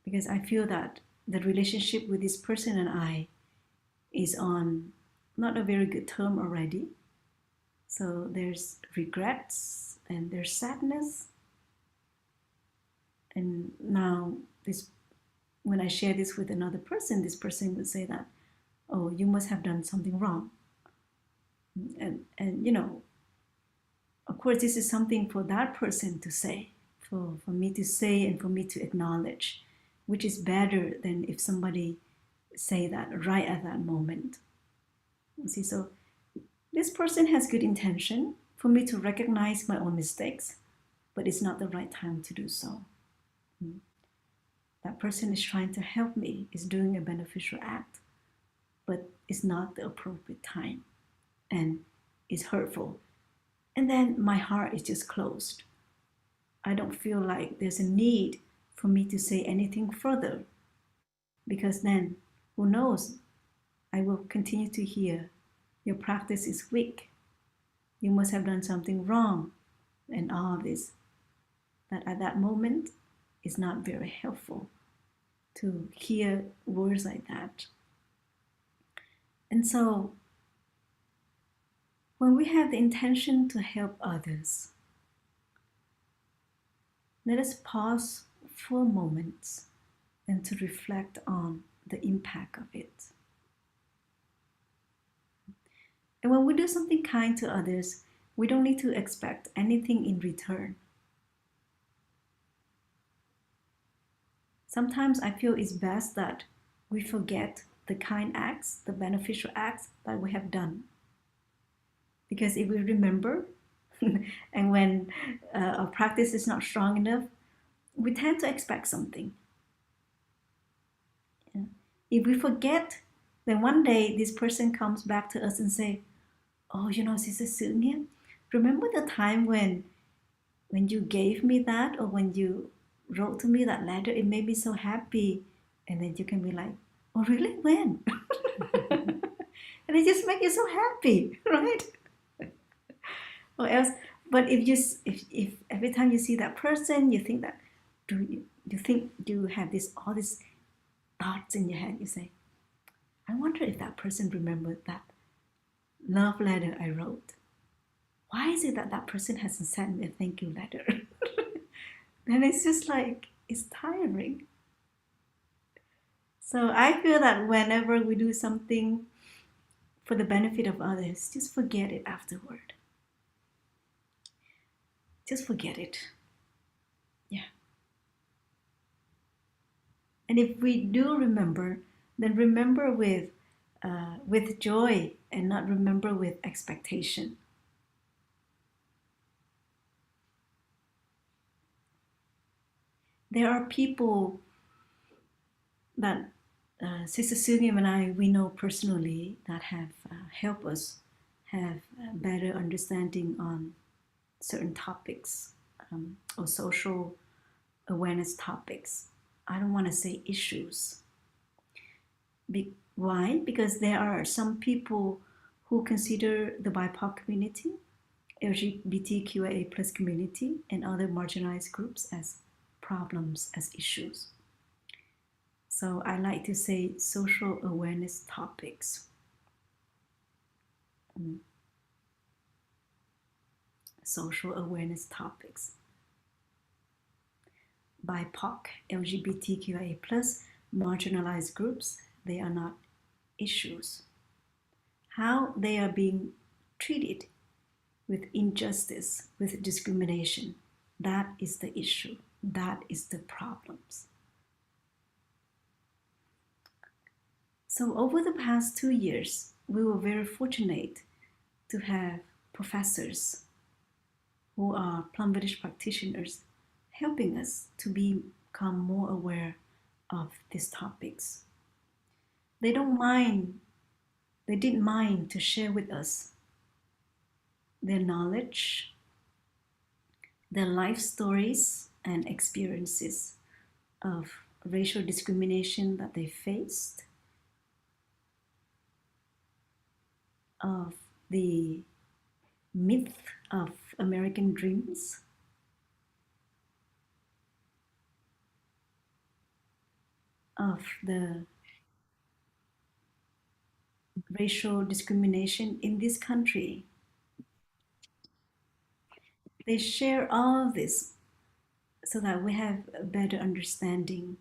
Because I feel that the relationship with this person and I is on not a very good term already. So there's regrets and there's sadness. And now when I share this with another person, this person would say that, oh, you must have done something wrong. And you know, of course, this is something for that person to say, for me to say and for me to acknowledge, which is better than if somebody say that right at that moment. You see, so this person has good intention for me to recognize my own mistakes, but it's not the right time to do so. That person is trying to help me, is doing a beneficial act, but it's not the appropriate time and it's hurtful. And then my heart is just closed. I don't feel like there's a need for me to say anything further, because then who knows, I will continue to hear, your practice is weak, you must have done something wrong, and all of this. That at that moment is not very helpful to hear words like that. And so when we have the intention to help others, let us pause for a moment and to reflect on the impact of it. And when we do something kind to others, we don't need to expect anything in return. Sometimes I feel it's best that we forget the kind acts, the beneficial acts that we have done. Because if we remember, and when our practice is not strong enough, we tend to expect something. If we forget, then one day this person comes back to us and say, oh, you know, Sister Sunya, remember the time when you gave me that, or when you wrote to me that letter, it made me so happy. And then you can be like, oh, really? When? And it just makes you so happy, right? Or else, but if every time you see that person, you think that, do you have all these thoughts in your head, you say, I wonder if that person remembered that love letter I wrote. Why is it that that person hasn't sent me a thank you letter? And it's just like, it's tiring. So I feel that whenever we do something for the benefit of others, just forget it afterward. Just forget it. Yeah. And if we do remember, then remember with joy and not remember with expectation. There are people that Sister Sunyam and I, we know personally, that have helped us have a better understanding on certain topics or social awareness topics. I don't want to say issues. Why? Because there are some people who consider the BIPOC community, LGBTQIA plus community, and other marginalized groups as problems, as issues. So I like to say social awareness topics. social awareness topics. BIPOC, LGBTQIA+, marginalized groups, they are not issues. How they are being treated with injustice, with discrimination, that is the issue. That is the problems. So over the past 2 years, we were very fortunate to have professors who are Plum Village practitioners helping us to become more aware of these topics. They didn't mind to share with us their knowledge, their life stories and experiences of racial discrimination that they faced, of the myth of American dreams, of the racial discrimination in this country. They share all of this so that we have a better understanding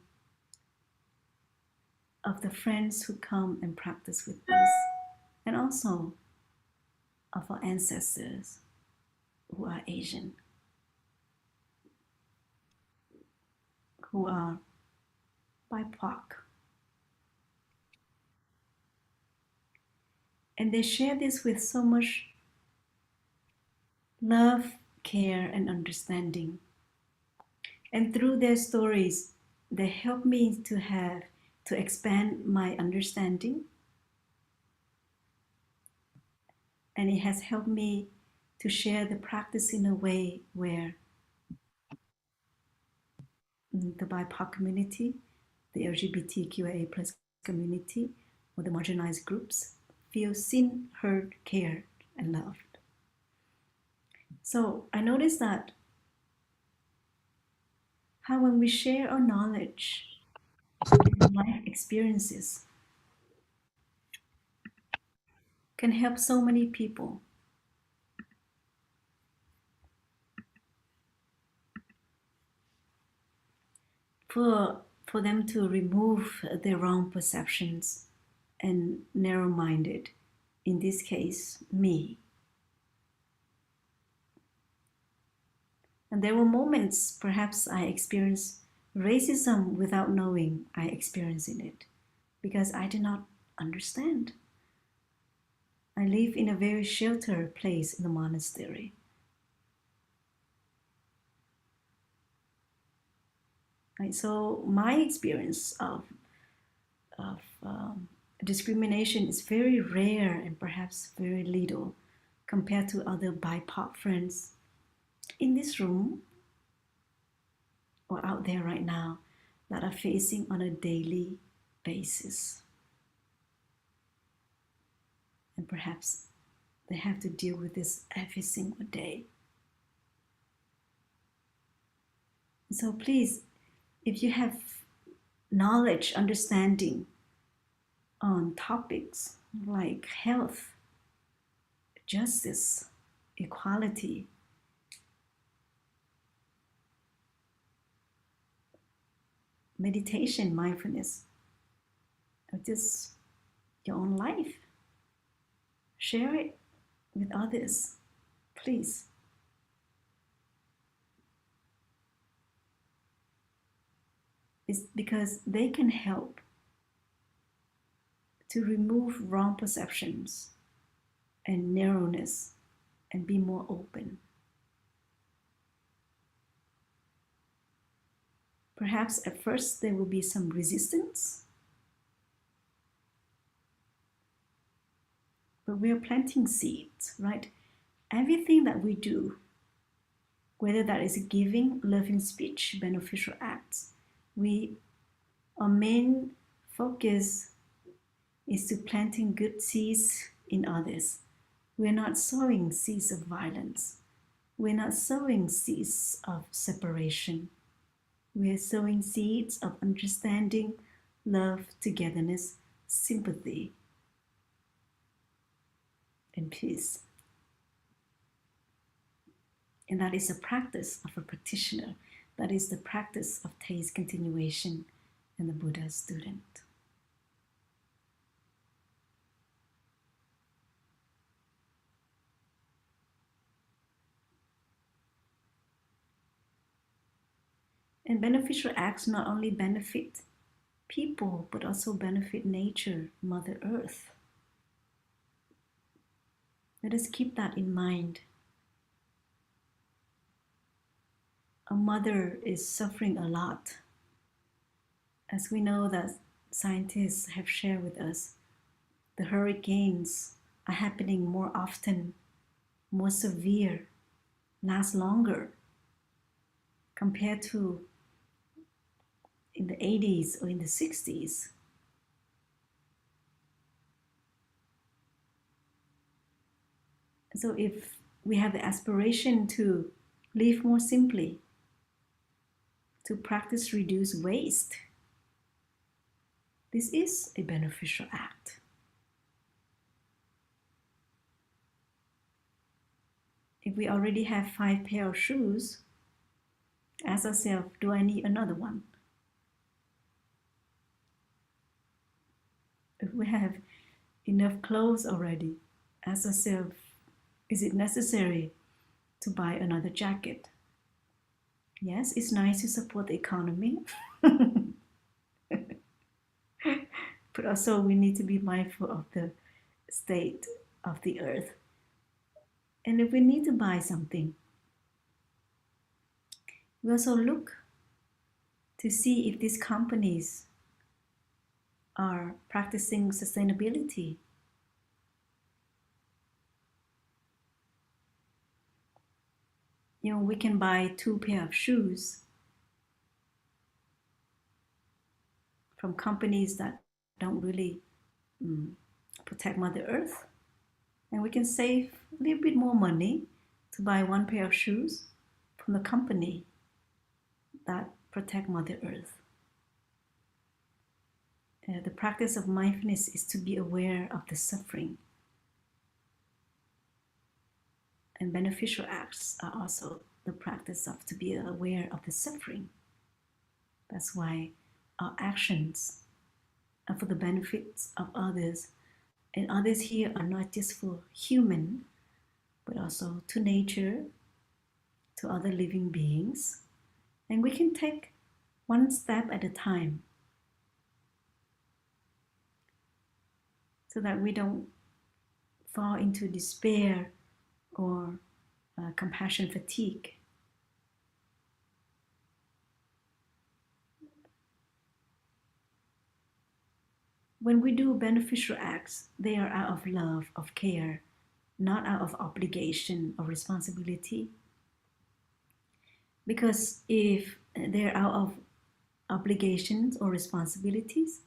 of the friends who come and practice with us, and also of our ancestors who are Asian, who are BIPOC. And they share this with so much love, care, and understanding. And through their stories, they help me to expand my understanding. And it has helped me to share the practice in a way where the BIPOC community, the LGBTQIA+ community, or the marginalized groups feel seen, heard, cared, and loved. So I noticed that how when we share our knowledge and life experiences can help so many people. For them to remove their wrong perceptions and narrow-minded, in this case, me. And there were moments perhaps I experienced racism without knowing I experienced it because I did not understand. I live in a very sheltered place in the monastery. Right, so my experience of discrimination is very rare and perhaps very little compared to other BIPOC friends in this room or out there right now that are facing on a daily basis. And perhaps they have to deal with this every single day. So please, if you have knowledge, understanding on topics like health, justice, equality, meditation, mindfulness, or just your own life, share it with others, please. It's because they can help to remove wrong perceptions and narrowness and be more open. Perhaps at first there will be some resistance, but we are planting seeds, right? Everything that we do, whether that is giving, loving speech, beneficial acts, our main focus is to planting good seeds in others. We're not sowing seeds of violence. We're not sowing seeds of separation. We're sowing seeds of understanding, love, togetherness, sympathy, and peace. And that is a practice of a practitioner. That is the practice of taste continuation and the Buddha's student. And beneficial acts not only benefit people, but also benefit nature, Mother Earth. Let us keep that in mind. A mother is suffering a lot. As we know that scientists have shared with us, the hurricanes are happening more often, more severe, last longer compared to in the 80s or in the 60s. So if we have the aspiration to live more simply, to practice reduce waste, this is a beneficial act. If we already have 5 pair of shoes, ask ourselves, do I need another one? If we have enough clothes already, ask ourselves, is it necessary to buy another jacket? Yes, it's nice to support the economy, but also we need to be mindful of the state of the earth. And if we need to buy something, we also look to see if these companies are practicing sustainability. We can buy 2 pair of shoes from companies that don't really protect Mother Earth. And we can save a little bit more money to buy 1 pair of shoes from the company that protect Mother Earth. The practice of mindfulness is to be aware of the suffering. And beneficial acts are also the practice of to be aware of the suffering. That's why our actions are for the benefits of others. And others here are not just for human, but also to nature, to other living beings. And we can take one step at a time so that we don't fall into despair or compassion fatigue. When we do beneficial acts, they are out of love, of care, not out of obligation or responsibility. Because if they're out of obligations or responsibilities,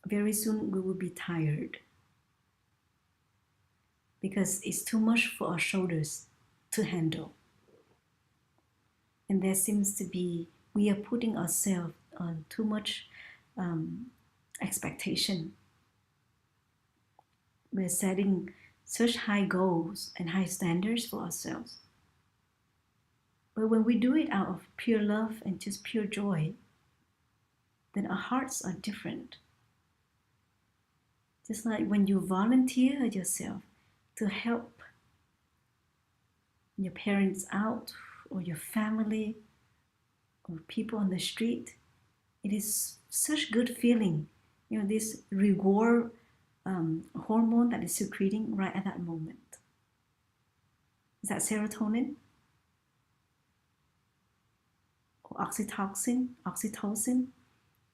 very soon we will be tired. Because it's too much for our shoulders to handle. And there seems to be, we are putting ourselves on too much expectation. We're setting such high goals and high standards for ourselves. But when we do it out of pure love and just pure joy, then our hearts are different. Just like when you volunteer yourself to help your parents out or your family or people on the street, it is such good feeling. This reward hormone that is secreting right at that moment. Is that serotonin? Or oxytocin?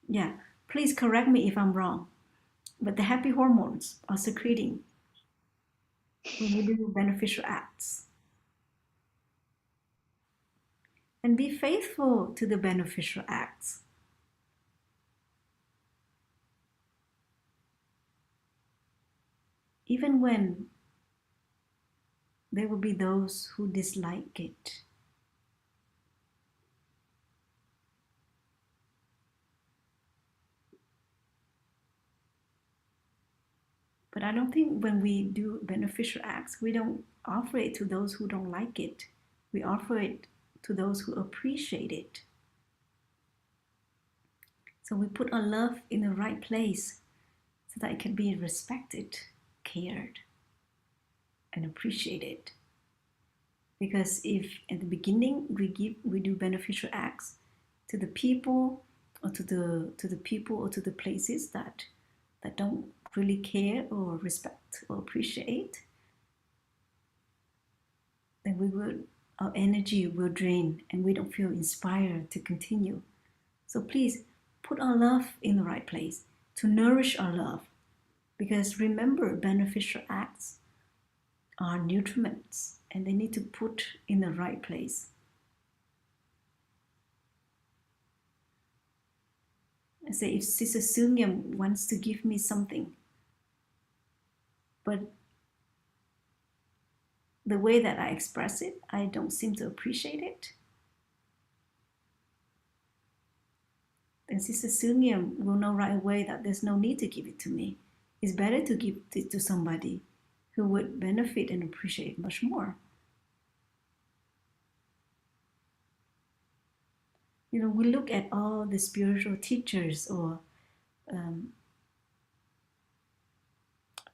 Yeah, please correct me if I'm wrong. But the happy hormones are secreting when we do beneficial acts. And be faithful to the beneficial acts. Even when there will be those who dislike it. But I don't think when we do beneficial acts, we don't offer it to those who don't like it. We offer it to those who appreciate it. So we put our love in the right place so that it can be respected, cared, and appreciated. Because if at the beginning we do beneficial acts to the people or to the people or to the places that don't really care or respect or appreciate, then our energy will drain and we don't feel inspired to continue. So please put our love in the right place to nourish our love. Because remember, beneficial acts are nutriments and they need to put in the right place. I say, if Sister Sunyam wants to give me something, but the way that I express it, I don't seem to appreciate it, then Sister Sunyam will know right away that there's no need to give it to me. It's better to give it to somebody who would benefit and appreciate much more. We look at all the spiritual teachers or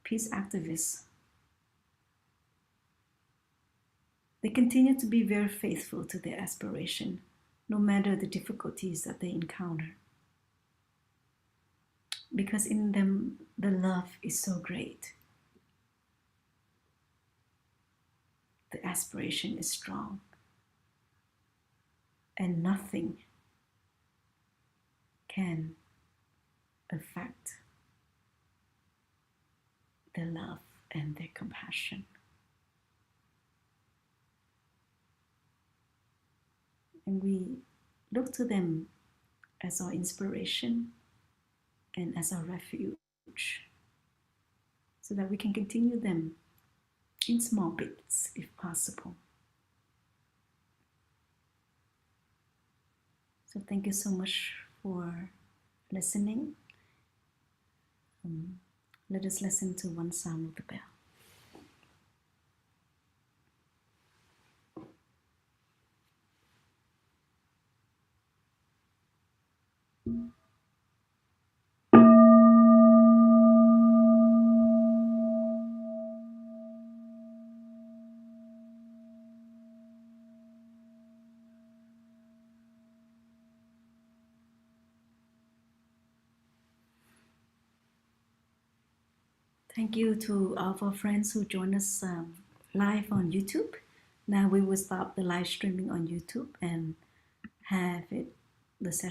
peace activists. They continue to be very faithful to their aspiration, no matter the difficulties that they encounter. Because in them, the love is so great. The aspiration is strong. And nothing can affect their love and their compassion. And we look to them as our inspiration and as our refuge, so that we can continue them in small bits if possible. So thank you so much for listening. Let us listen to one sound of the bell. Thank you to all of our friends who joined us live on YouTube. Now we will stop the live streaming on YouTube and have the session